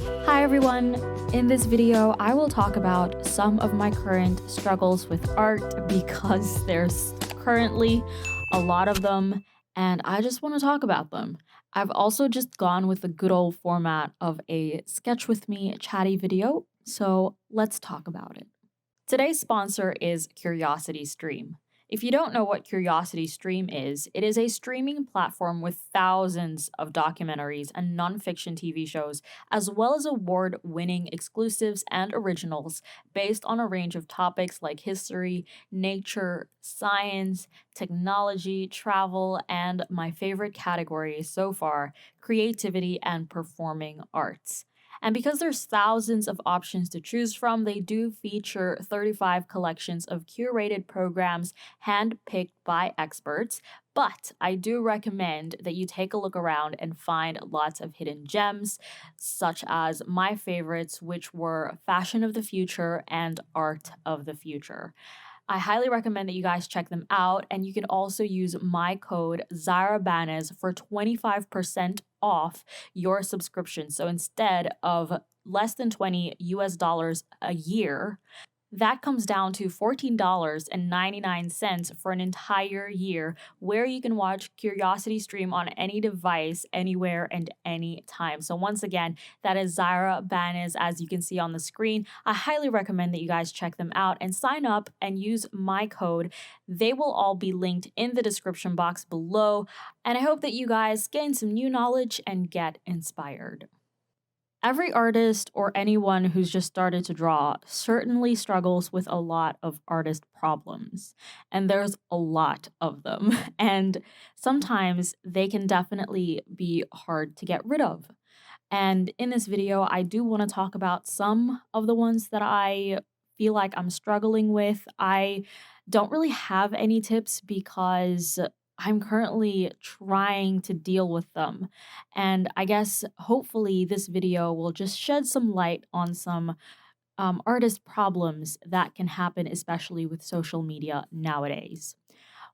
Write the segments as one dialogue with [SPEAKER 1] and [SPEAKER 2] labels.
[SPEAKER 1] Hi everyone! In this video, I will talk about some of my current struggles with art because there's currently a lot of them and I just want to talk about them. I've also just gone with the good old format of a sketch with me chatty video, so let's talk about it. Today's sponsor is CuriosityStream. If you don't know what CuriosityStream is, it is a streaming platform with thousands of documentaries and nonfiction TV shows, as well as award-winning exclusives and originals based on a range of topics like history, nature, science, technology, travel, and my favorite category so far, creativity and performing arts. And because there's thousands of options to choose from, they do feature 35 collections of curated programs handpicked by experts. But I do recommend that you take a look around and find lots of hidden gems, such as my favorites, which were Fashion of the Future and Art of the Future. I highly recommend that you guys check them out, and you can also use my code ZYRABANEZ for 25% off your subscription. So instead of less than 20 US dollars a year, that comes down to $14.99 for an entire year, where you can watch CuriosityStream on any device, anywhere, and anytime. So once again, that is ZYRABANEZ, as you can see on the screen. I highly recommend that you guys check them out and sign up and use my code. They will all be linked in the description box below, and I hope that you guys gain some new knowledge and get inspired. Every artist or anyone who's just started to draw certainly struggles with a lot of artist problems, and there's a lot of them, and sometimes they can definitely be hard to get rid of. And in this video, I do want to talk about some of the ones that I feel like I'm struggling with. I don't really have any tips because I'm currently trying to deal with them. And I guess hopefully this video will just shed some light on some artist problems that can happen, especially with social media nowadays.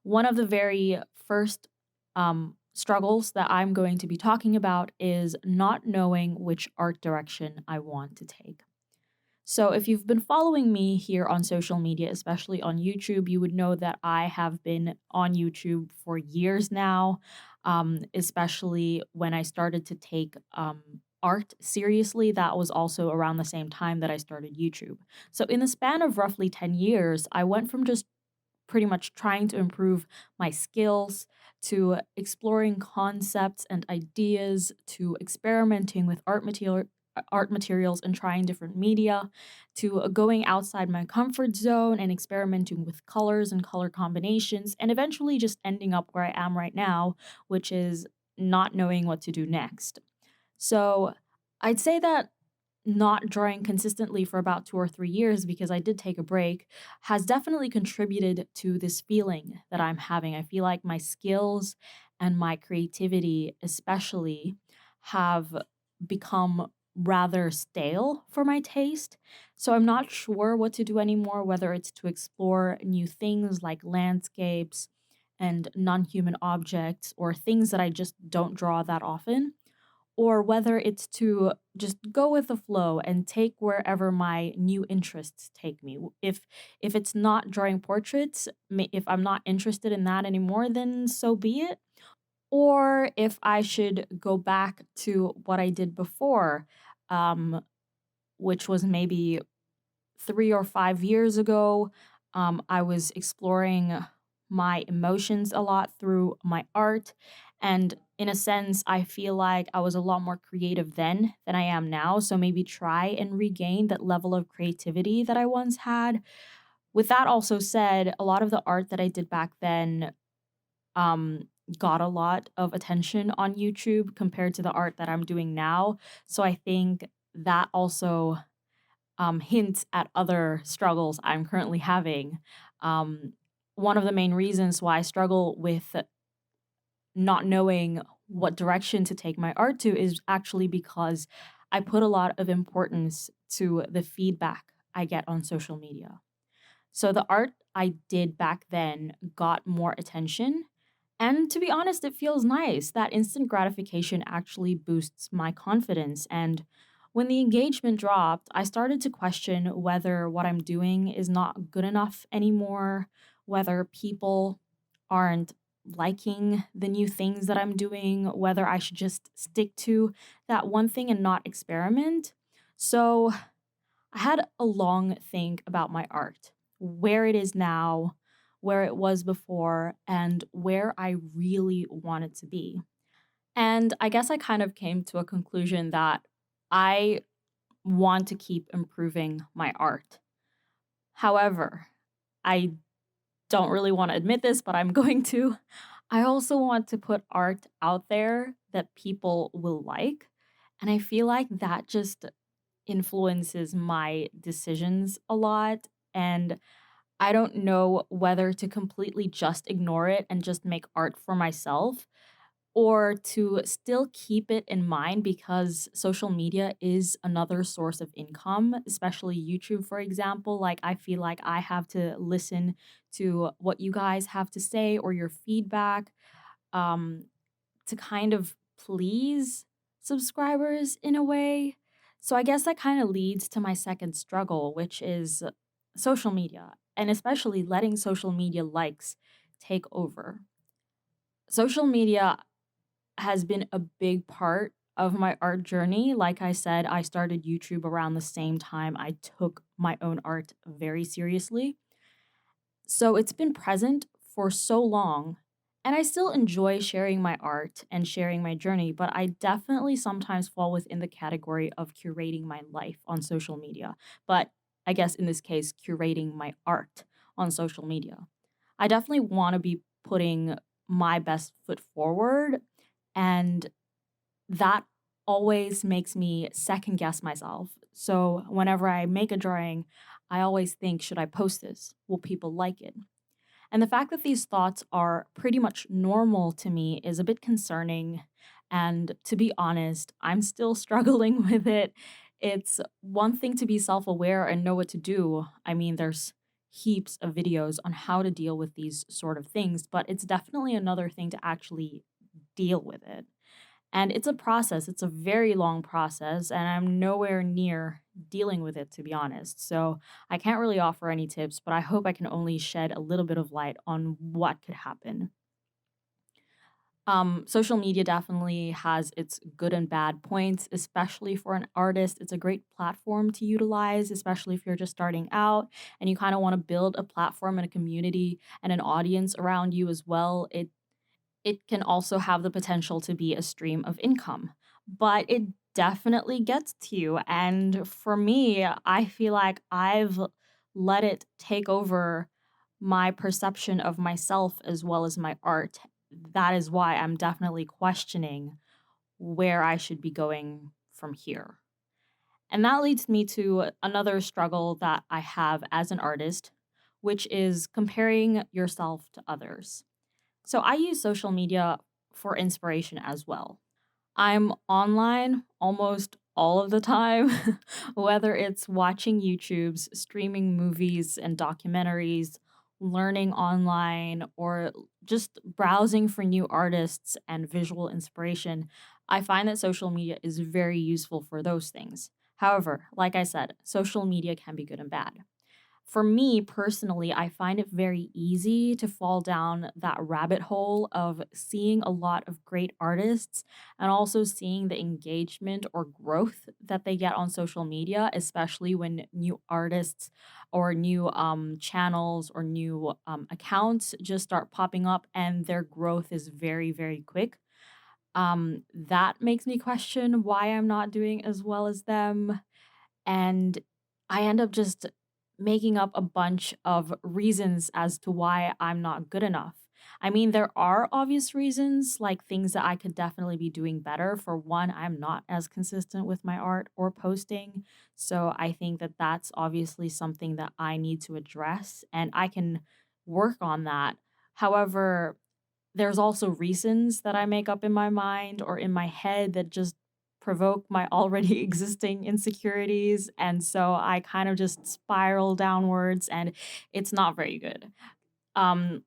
[SPEAKER 1] One of the very first struggles that I'm going to be talking about is not knowing which art direction I want to take. So, if you've been following me here on social media, especially on YouTube, you would know that I have been on YouTube for years now, especially when I started to take art seriously. That was also around the same time that I started YouTube. So, in the span of roughly 10 years, I went from just pretty much trying to improve my skills to exploring concepts and ideas to experimenting with art materials and trying different media to going outside my comfort zone and experimenting with colors and color combinations and eventually just ending up where I am right now, which is not knowing what to do next. So I'd say that not drawing consistently for about 2 or 3 years, because I did take a break, has definitely contributed to this feeling that I'm having. I feel like my skills and my creativity, especially, have become rather stale for my taste. So I'm not sure what to do anymore, whether it's to explore new things like landscapes and non human objects or things that I just don't draw that often, or whether it's to just go with the flow and take wherever my new interests take me. If it's not drawing portraits, if I'm not interested in that anymore, then so be it. Or if I should go back to what I did before, um, which was maybe 3 or 5 years ago. I was exploring my emotions a lot through my art. And in a sense, I feel like I was a lot more creative then than I am now. So maybe try and regain that level of creativity that I once had. With that also said, a lot of the art that I did back then um, got a lot of attention on YouTube compared to the art that I'm doing now. So I think that also hints at other struggles I'm currently having. Um, One of the main reasons why I struggle with not knowing what direction to take my art to is actually because I put a lot of importance to the feedback I get on social media. So the art I did back then got more attention. And to be honest, it feels nice. That instant gratification actually boosts my confidence. And When the engagement dropped, I started to question whether what I'm doing is not good enough anymore, whether people aren't liking the new things that I'm doing, whether I should just stick to that one thing and not experiment. So I had a long think about my art, where it is now, where it was before, and where I really want it to be. And I guess I kind of came to a conclusion that I want to keep improving my art. However, I don't really want to admit this, but I'm going to. I also want to put art out there that people will like. And I feel like that just influences my decisions a lot. And I don't know whether to completely just ignore it and just make art for myself or to still keep it in mind because social media is another source of income, especially YouTube, for example. Like, I feel like I have to listen to what you guys have to say or your feedback um, to kind of please subscribers in a way. So, I guess that kind of leads to my second struggle, which is social media, and especially letting social media likes take over. Social media has been a big part of my art journey. Like I said, I started YouTube around the same time I took my own art very seriously. So it's been present for so long. And I still enjoy sharing my art and sharing my journey, but I definitely sometimes fall within the category of curating my life on social media. But I guess in this case, curating my art on social media. I definitely want to be putting my best foot forward, and that always makes me second guess myself. So whenever I make a drawing, I always think, should I post this? Will people like it? And the fact that these thoughts are pretty much normal to me is a bit concerning. And to be honest, I'm still struggling with it. It's one thing to be self aware and know what to do. I mean, there's heaps of videos on how to deal with these sort of things, but it's definitely another thing to actually deal with it. And it's a process, it's a very long process, and I'm nowhere near dealing with it, to be honest. So I can't really offer any tips, but I hope I can only shed a little bit of light on what could happen. Social media definitely has its good and bad points, especially for an artist. It's a great platform to utilize, especially if you're just starting out and you kind of want to build a platform and a community and an audience around you as well. It can also have the potential to be a stream of income, but it definitely gets to you. And for me, I feel like I've let it take over my perception of myself as well as my art. That is why I'm definitely questioning where I should be going from here. And that leads me to another struggle that I have as an artist, which is comparing yourself to others. So I use social media for inspiration as well. I'm online almost all of the time, whether it's watching YouTubes, streaming movies and documentaries, learning online, or just browsing for new artists and visual inspiration. I find that social media is very useful for those things. However, like I said, social media can be good and bad. For me personally, I find it very easy to fall down that rabbit hole of seeing a lot of great artists and also seeing the engagement or growth that they get on social media, especially when new artists or new channels or new accounts just start popping up and their growth is very, very quick. That makes me question why I'm not doing as well as them, and I end up just making up a bunch of reasons as to why I'm not good enough. I mean, there are obvious reasons, like things that I could definitely be doing better. For one, I'm not as consistent with my art or posting. So I think that that's obviously something that I need to address, and I can work on that. However, there's also reasons that I make up in my mind or in my head that just provoke my already existing insecurities. And so I kind of just spiral downwards and it's not very good. Um,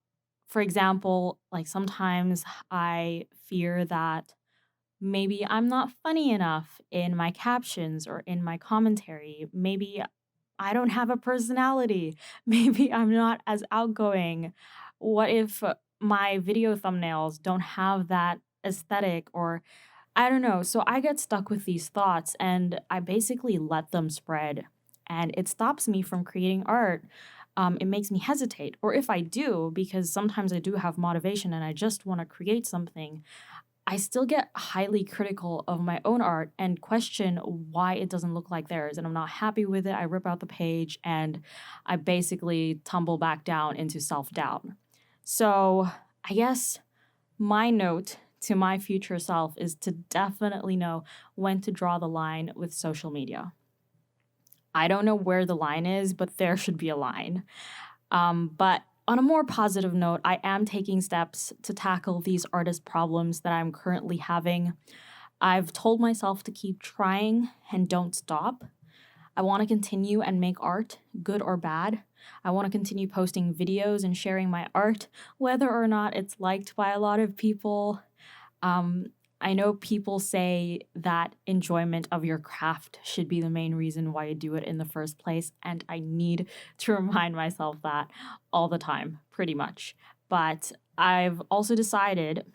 [SPEAKER 1] for example, like sometimes I fear that maybe I'm not funny enough in my captions or in my commentary. Maybe I don't have a personality. Maybe I'm not as outgoing. What if my video thumbnails don't have that aesthetic, or I don't know. So I get stuck with these thoughts and I basically let them spread. And it stops me from creating art. It makes me hesitate. Or if I do, because sometimes I do have motivation and I just want to create something, I still get highly critical of my own art and question why it doesn't look like theirs. And I'm not happy with it. I rip out the page and I basically tumble back down into self doubt. So I guess my note to my future self is to definitely know when to draw the line with social media. I don't know where the line is, but there should be a line. But on a more positive note, I am taking steps to tackle these artist problems that I'm currently having. I've told myself to keep trying and don't stop. I want to continue and make art, good or bad. I want to continue posting videos and sharing my art, whether or not it's liked by a lot of people. I know people say that enjoyment of your craft should be the main reason why you do it in the first place, and I need to remind myself that all the time, pretty much. But I've also decided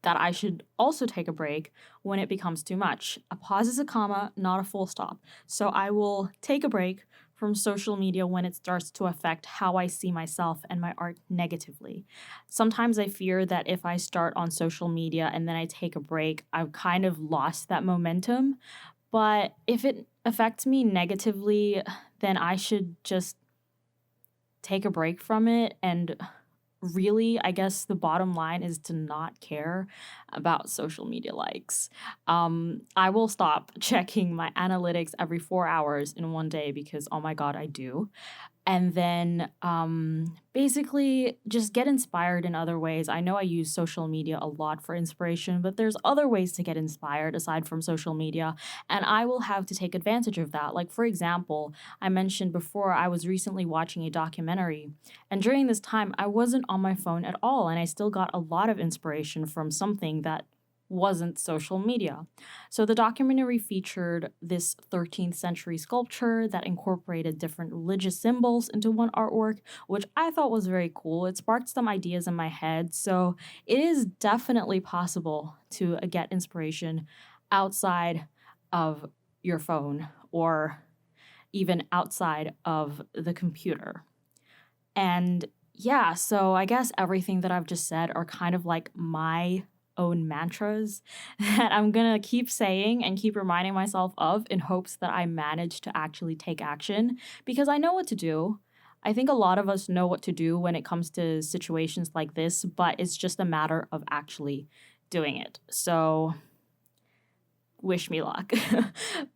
[SPEAKER 1] that I should also take a break when it becomes too much. A pause is a comma, not a full stop. So I will take a break from social media when it starts to affect how I see myself and my art negatively. Sometimes I fear that if I start on social media and then I take a break, I've kind of lost that momentum. But if it affects me negatively, then I should just take a break from it. And really, I guess the bottom line is to not care about social media likes. I will stop checking my analytics every 4 hours in one day because, oh my God, I do. And then basically just get inspired in other ways. I know I use social media a lot for inspiration, but there's other ways to get inspired aside from social media. And I will have to take advantage of that. Like, for example, I mentioned before, I was recently watching a documentary. And during this time, I wasn't on my phone at all. And I still got a lot of inspiration from something that wasn't social media. So the documentary featured this 13th century sculpture that incorporated different religious symbols into one artwork, which I thought was very cool. It sparked some ideas in my head. So it is definitely possible to get inspiration outside of your phone or even outside of the computer. And yeah, so I guess everything that I've just said are kind of like my own mantras that I'm gonna keep saying and keep reminding myself of in hopes that I manage to actually take action because I know what to do. I think a lot of us know what to do when it comes to situations like this, but it's just a matter of actually doing it. So wish me luck.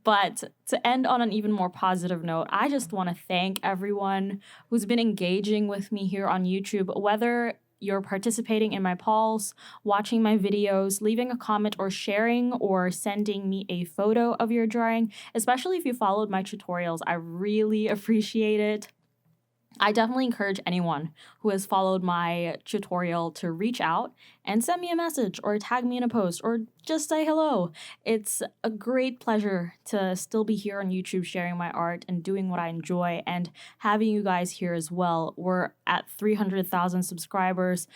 [SPEAKER 1] But to end on an even more positive note, I just want to thank everyone who's been engaging with me here on YouTube, whether you're participating in my polls, watching my videos, leaving a comment or sharing or sending me a photo of your drawing, especially if you followed my tutorials. I really appreciate it. I definitely encourage anyone who has followed my tutorial to reach out and send me a message or tag me in a post or just say hello. It's a great pleasure to still be here on YouTube sharing my art and doing what I enjoy and having you guys here as well. We're at 300,000 subscribers.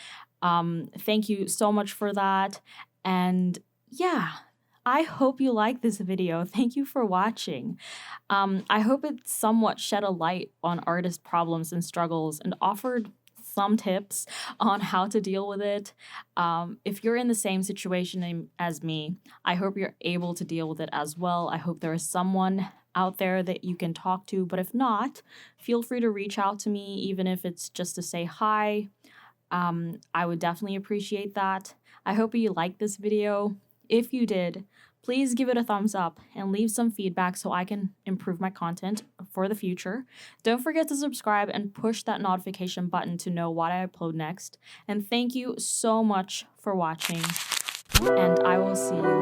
[SPEAKER 1] Thank you so much for that. And yeah, I hope you like this video. Thank you for watching. I hope it somewhat shed a light on artist problems and struggles and offered some tips on how to deal with it. If you're in the same situation as me, I hope you're able to deal with it as well. I hope there is someone out there that you can talk to, but if not, feel free to reach out to me, even if it's just to say hi. I would definitely appreciate that. I hope you liked this video. If you did, please give it a thumbs up and leave some feedback so I can improve my content for the future. Don't forget to subscribe and push that notification button to know what I upload next. And thank you so much for watching, and I will see you